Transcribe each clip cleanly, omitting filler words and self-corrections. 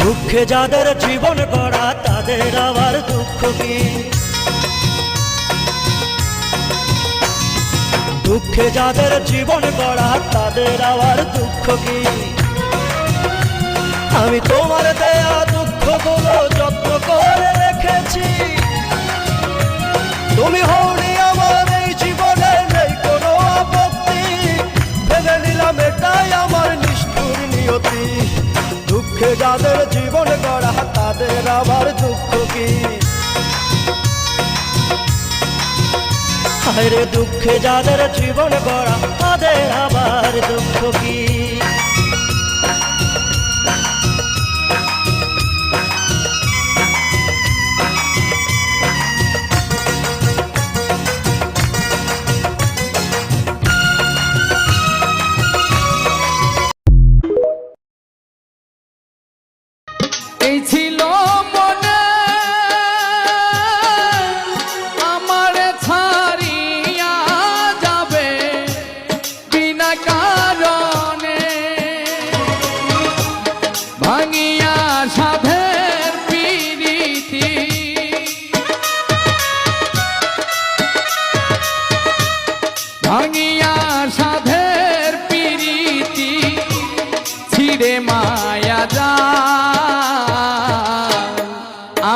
দুঃখে যাদের জীবন গড়া তাদের আবার দুঃখ কি? দুঃখে যাদের জীবন গড়া তাদের আবার দুঃখ কি? আমি তোমার দেয়া দুঃখগুলো যত্ন করে রেখেছি। তুমি হওনি আমার এই জীবনে, নেই কোনো আপত্তি। ভেবে নিলাম এটাই আমার নিষ্ঠুর নিয়তি। দুঃখে যাদের জীবন গড়া তাদের আবার দুঃখ কি? আরে দুঃখে যাদের জীবন গড়া তাদের আবার দুঃখ কি? এই ছিল মনে আমার ছাড়িয়া যাবে বিনা কারণে, ভাঙিয়া সাধের পিরিতি ভাঙিয়া সাধের পিরিতি ছিড়ে মায়া যা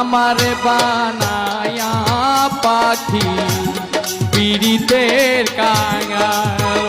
আমার বানায়া পাখি পীড়িতের কাঙাল।